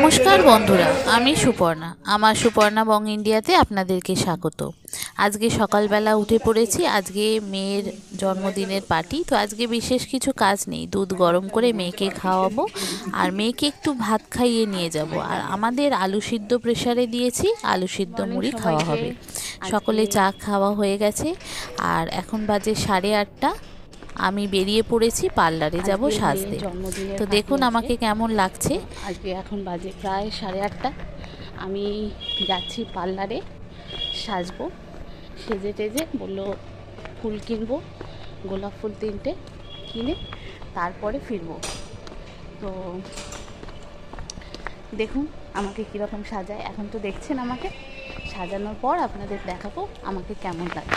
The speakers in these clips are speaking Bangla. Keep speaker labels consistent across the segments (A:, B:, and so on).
A: নমস্কার বন্ধুরা, আমি সুপর্ণা। আমার সুপর্ণা বং ইন্ডিয়াতে আপনাদেরকে স্বাগত। আজকে সকালবেলা উঠে পড়েছি। আজকে মেয়ের জন্মদিনের পার্টি, তো আজকে বিশেষ কিছু কাজ নেই। দুধ গরম করে মেয়েকে খাওয়াবো আর মেয়েকে একটু ভাত খাইয়ে নিয়ে যাব। আর আমাদের আলু সিদ্ধ প্রেসারে দিয়েছি, আলু সিদ্ধ মুড়ি খাওয়া হবে। সকলে চা খাওয়া হয়ে গেছে আর এখন বাজে 8:30। আমি বেরিয়ে পড়েছি, পার্লারে যাব সাজতে। তো দেখুন আমাকে কেমন লাগছে।
B: আজকে এখন বাজে প্রায় 8:30। আমি যাচ্ছি পার্লারে সাজবো। সেজে টেজে বললো ফুল কিনবো, গোলাপ ফুল 3টে কিনে তারপরে ফিরবো। তো দেখুন আমাকে কীরকম সাজায়। এখন তো দেখছেন আমাকে, সাজানোর পর আপনাদের দেখাবো আমাকে কেমন লাগে।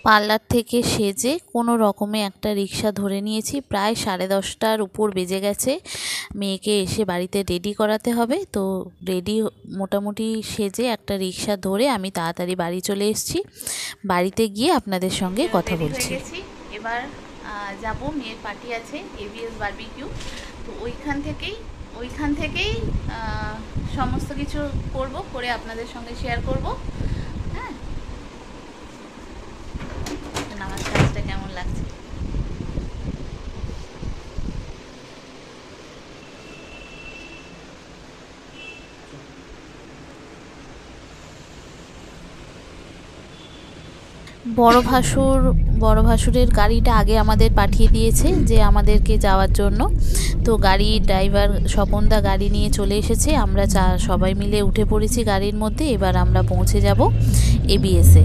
A: পার্লার থেকে সেজে কোনো রকমে একটা রিক্সা ধরে নিয়েছি। প্রায় 10:30টার উপর বেজে গেছে। মেয়েকে এসে বাড়িতে রেডি করাতে হবে। তো রেডি মোটামুটি সেজে একটা রিক্সা ধরে আমি তাড়াতাড়ি বাড়ি চলে এসেছি। বাড়িতে গিয়ে আপনাদের সঙ্গে কথা বলছি।
B: এবার যাব, মেয়ের পার্টি আছে এবিএস বারবিকিউ। তো ওইখান থেকেই সমস্ত কিছু করে আপনাদের সঙ্গে শেয়ার করব। হ্যাঁ, আমার কাজটা কেমন লাগছে।
A: বড় ভাসুরের গাড়িটা আগে আমাদের পাঠিয়ে দিয়েছে যে আমাদেরকে যাওয়ার জন্য। তো গাড়ির ড্রাইভার স্বপনদা গাড়ি নিয়ে চলে এসেছে। আমরা সবাই মিলে উঠে পড়েছি গাড়ির মধ্যে। এবার আমরা পৌঁছে যাব এবিএসে।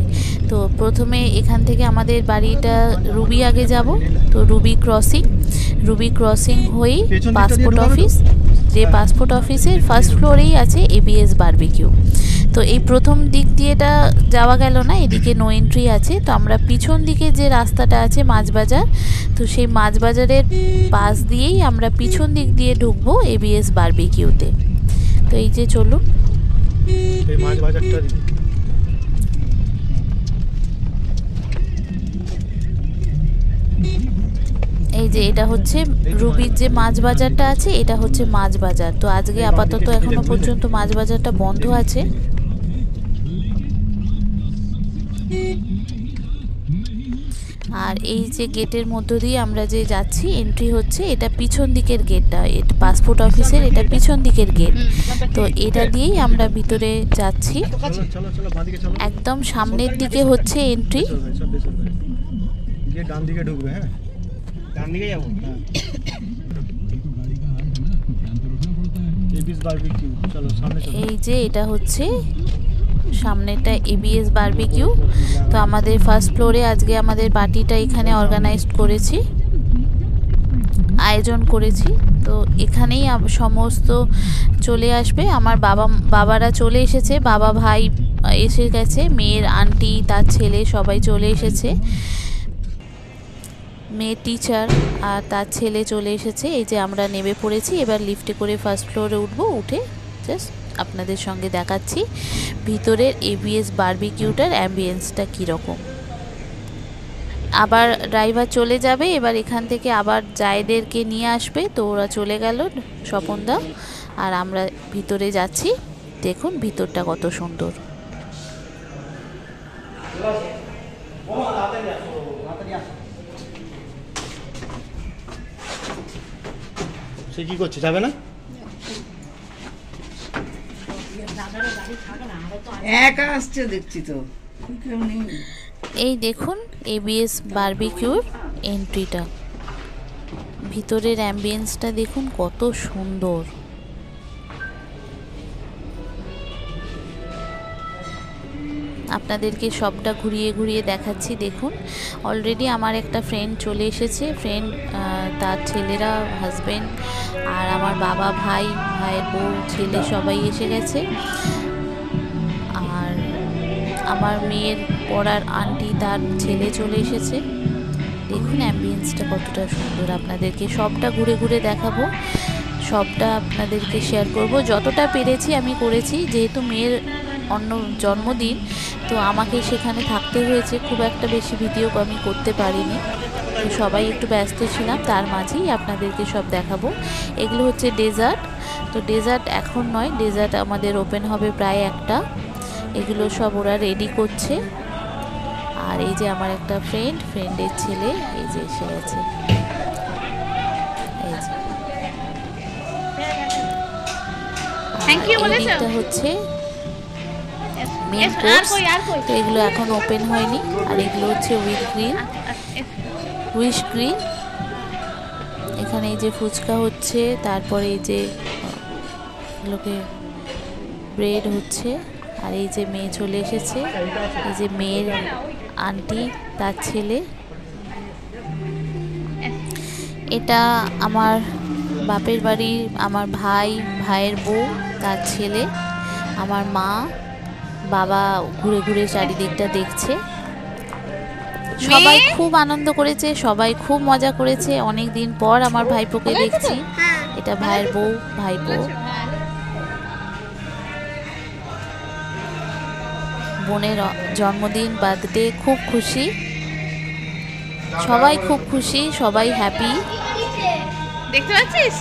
A: তো প্রথমে এখান থেকে আমাদের বাড়িটা রুবি আগে যাব। তো রুবি ক্রসিং হয়েই পাসপোর্ট অফিস, যে পাসপোর্ট অফিসের ফার্স্ট ফ্লোরেই আছে এবিএস বারবিকিউ। তো এই প্রথম দিক দিয়েটা যাওয়া গেল না, এদিকে নো এন্ট্রি আছে। তো আমরা পিছন দিকে যে রাস্তাটা আছে মাছবাজার, তো সেই মাছবাজারের পাশ দিয়েই আমরা পিছন দিক দিয়ে ঢুকবো এবিএস বারবিকিউতে। তো এই যে চলুন,
C: এই মাছবাজারটা
A: এই যে এটা হচ্ছে রুবির যে মাছ বাজারটা আছে, এটা হচ্ছে মাছ বাজার। তো আজকে আপাতত এখনো পর্যন্ত মাছ বাজারটা বন্ধ আছে। আর এই যে গেটের মধ্য দিয়ে আমরা যে যাচ্ছি, এন্ট্রি হচ্ছে, এটা পিছন দিকের গেটটা, এটা পাসপোর্ট অফিসের, এটা পিছন দিকের গেট। তো এটা দিয়েই আমরা ভিতরে যাচ্ছি। একদম সামনের দিকে হচ্ছে এন্ট্রি।
C: ডান দিকে ঢুকবে। হ্যাঁ, ডান দিকে যাবো।
A: এই যে এটা হচ্ছে সামনেটা এবিএস বারবিকিউ। তো আমাদের ফার্স্ট ফ্লোরে আজকে আমাদের পার্টিটা এখানে আয়োজন করেছি। তো এখানেই সমস্ত চলে আসবে। আমার বাবারা চলে এসেছে, বাবা ভাই এসে গেছে, মেয়ের আন্টি তার ছেলে সবাই চলে এসেছে। মেয়ের টিচার আর তার ছেলে চলে এসেছে। এই যে আমরা নেমে পড়েছি। এবার লিফটে করে ফার্স্ট ফ্লোরে উঠবো। উঠে জাস্ট আপনাদের সঙ্গে দেখাচ্ছি ভিতরের এবিএস বারবিকিউটার অ্যাম্বিয়েন্সটা কীরকম। আবার ড্রাইভার চলে যাবে, এবার এখান থেকে আবার জায়েদেরকে নিয়ে আসবে। তো ওরা চলে গেল, স্বপনদা আর আমরা ভিতরে যাচ্ছি। দেখুন ভিতরটা কত সুন্দর।
C: সে কি করছে, যাবে না?
D: একা আসছে দেখছি তো।
A: এই দেখুন এবিএস বারবিকিউর এন্ট্রিটা, ভিতরের অ্যাম্বিয়েন্সটা দেখুন কত সুন্দর। আপনাদেরকে সবটা ঘুরিয়ে দেখাচ্ছি। দেখুন অলরেডি আমার একটা ফ্রেন্ড চলে এসেছে। তার ছেলেরা, হাজবেন্ড আর আমার বাবা, ভাইয়ের বউ, ছেলে সবাই এসে গেছে। আর আমার মেয়ের পড়ার আন্টি তার ছেলে চলে এসেছে। দেখুন অ্যাম্বিয়েন্সটা কতটা সুন্দর। আপনাদেরকে সবটা ঘুরে দেখাবো, সবটা আপনাদেরকে শেয়ার করব। যতটা পেরেছি আমি করেছি, যেহেতু মেয়ের অন্য জন্মদিন, তো আমাকে সেখানে থাকতে হয়েছে, খুব একটা বেশি ভিডিও আমি করতে পারিনি। তো সবাই একটু ব্যস্ত ছিলাম, তার মাঝেই আপনাদেরকে সব দেখাবো। এগুলো হচ্ছে ডেজার্ট। তো ডেজার্ট এখন নয়, ডেজার্ট আমাদের ওপেন হবে প্রায় 1টা। এগুলো সব ওরা রেডি করছে। আর এই যে আমার একটা ফ্রেন্ডের ছেলে এই যে এসে গেছে, এই যে
B: থ্যাংক ইউ বলেছো।
A: এটা হচ্ছে মেন কোর্স। তো এগুলো এখন ওপেন হয়নি। আর এগুলো হচ্ছে উইশ গ্রিন। এখানে এই যে ফুচকা হচ্ছে, তারপরে এই যে এগুলোকে ব্রেড হচ্ছে। আর এই যে মেয়ে চলে এসেছে, এই যে মেয়ের আন্টি তার ছেলে। এটা আমার বাপের বাড়ি, আমার ভাইয়ের বউ তার ছেলে, আমার মা বাবা ঘুরে ঘুরে চারিদিকটা দেখছে। সবাই খুব আনন্দ করেছে, সবাই খুব মজা করেছে। অনেক দিন পর আমার ভাইপোকে দেখছি। এটা ভাইয়ের বউ, ভাইপো। বোনের জন্মদিন, বার্থডে, খুব খুশি, সবাই খুব খুশি, সবাই হ্যাপি।
B: দেখতে পাচ্ছিস?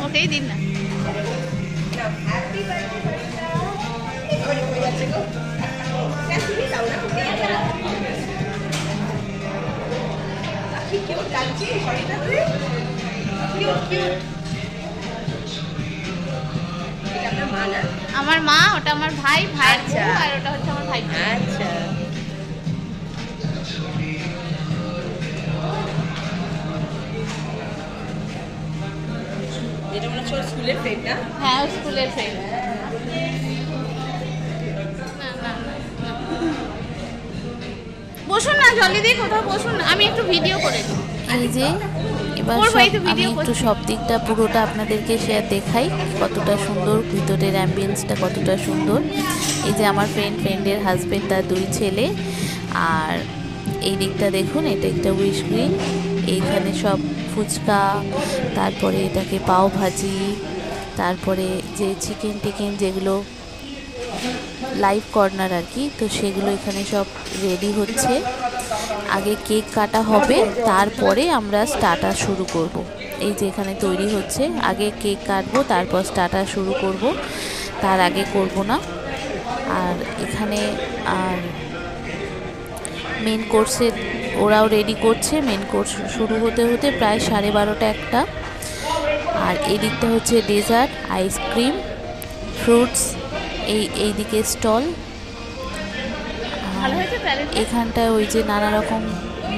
B: ওকেই দিন না। আমার মা, ওটা আমার ভাই, ভাইয়ের বউ, আর ওটা হচ্ছে আমার ভাই। আচ্ছা,
D: এটা মনে হচ্ছে স্কুলের ফ্রেন্ড না?
B: হ্যাঁ, স্কুলের ফ্রেন্ড। বসুন না, জলদি দিয়ে কোথাও বসুন না, আমি একটু ভিডিও করে দিই।
A: এই যে এবার আমি একটু সব দিকটা পুরোটা আপনাদেরকে দেখাই, কতটা সুন্দর ভিতরের অ্যাম্বিয়েন্সটা, কতটা সুন্দর। এই যে আমার ফ্রেন্ডের হাজবেন্ড, তার 2 ছেলে। আর এই দিকটা দেখুন, এটা একটা উইশ গ্রিন। এইখানে সব ফুচকা, তারপরে এটাকে পাও ভাজি, তারপরে যে চিকেন যেগুলো লাইভ কর্নার আর কি, তো সেগুলো এখানে সব রেডি হচ্ছে। আগে কেক কাটা হবে, তারপরে আমরা স্টার্টার শুরু করব। এই যে এখানে তৈরি হচ্ছে, আগে কেক কাটবো, তারপর স্টার্টার শুরু করব, তার আগে করব না। আর এখানে আর মেন কোর্সে ওরাও রেডি করছে। মেন কোর্স শুরু হতে হতে প্রায় 12:30 1টা। আর এই দিকটা হচ্ছে ডেজার্ট, আইসক্রিম, ফ্রুটস, এই দিকে স্টল। এখানটায় ওই যে নানা রকম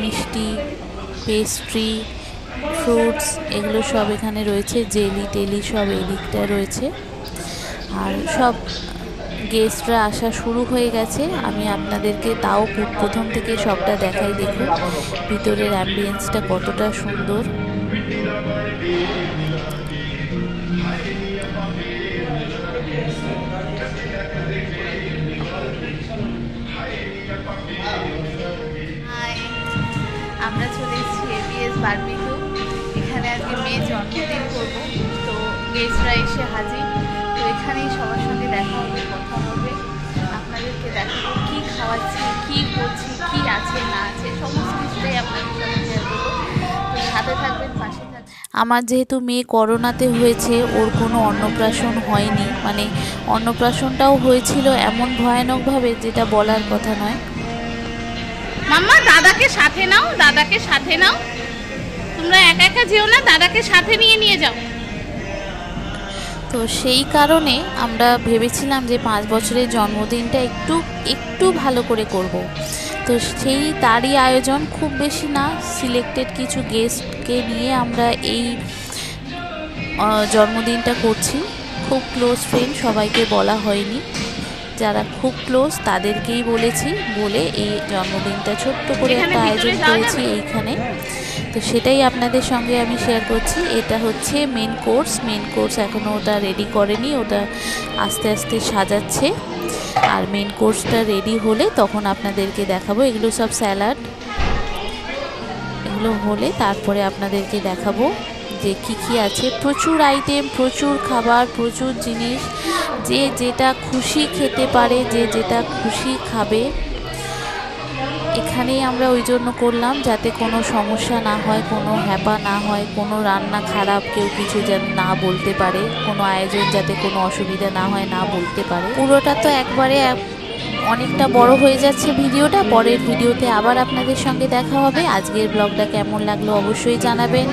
A: মিষ্টি, পেস্ট্রি, ফ্রুটস, এগুলো সব এখানে রয়েছে। জেলি টেলি সব এই দিকটায় রয়েছে। আর সব গেস্টরা আসা শুরু হয়ে গেছে। আমি আপনাদেরকে তাও প্রথম থেকে সবটা দেখাই, দেখুন ভিতরের অ্যাম্বিয়েন্সটা কতটা সুন্দর।
B: আমরা চলে এসেছি এবিএস বারবিকিউ। এখানে আজকে মেয়ে জন্মদিন করব, তো গেস্টরা এসে হাজির। তো এখানেই সবার সঙ্গে দেখা হবে, কথা হবে, আপনাদেরকে দেখাবো কী খাওয়াচ্ছি, কী করছি, কী আছে না আছে, সমস্ত কিছুটাই আপনাদের সাথে শেয়ার করবো। তো সাথে থাকবেন, পাশে থাকবেন।
A: আমার যেহেতু মেয়ে করোনাতে হয়েছে, ওর কোনো অন্নপ্রাশন হয়নি, মানে অন্নপ্রাশনটাও হয়েছিল এমন ভয়ানকভাবে যেটা বলার কথা নয়।
B: মাম্মা, দাদাকে সাথে নাও, দাদাকে সাথে নাও, তোমরা একা একা যেও না, দাদাকে সাথে নিয়ে যাও।
A: তো সেই কারণে আমরা ভেবেছিলাম যে 5 বছরের জন্মদিনটা একটু ভালো করে করব। তো তারই আয়োজন, খুব বেশি না, সিলেক্টেড কিছু গেস্টকে নিয়ে আমরা এই জন্মদিনটা করছি। খুব ক্লোজ ফ্রেন্ড, সবাইকে বলা হয়নি। যারা খুব ক্লোজ তাদেরকেই বলেছি, বলে এই জন্মদিনটা ছোট্ট করে একটা আয়োজন করেছি এইখানে। তো সেটাই আপনাদের সঙ্গে আমি শেয়ার করছি। এটা হচ্ছে মেন কোর্স এখনও ওটা রেডি করেনি, ওটা আস্তে আস্তে সাজাচ্ছে। আর মেন কোর্সটা রেডি হলে তখন আপনাদেরকে দেখাবো। এগুলো সব স্যালাড, এগুলো হলে তারপরে আপনাদেরকে দেখাবো যে কি আছে। প্রচুর আইটেম, প্রচুর খাবার, প্রচুর জিনিস, যে যেটা খুশি খেতে পারে, যে যেটা খুশি খাবে। এখানেই আমরা ওই জন্য করলাম যাতে কোনো সমস্যা না হয়, কোনো হ্যাপা না হয়, কোনো রান্না খারাপ কেউ কিছু যেন না বলতে পারে, কোনো আয়োজন যাতে কোনো অসুবিধা না হয়, না বলতে পারে। পুরোটা তো একবারে অনেকটা বড় হয়ে যাচ্ছে ভিডিওটা। পরের ভিডিওতে আবার আপনাদের সঙ্গে দেখা হবে। আজকের ব্লগটা কেমন লাগলো অবশ্যই জানাবেন।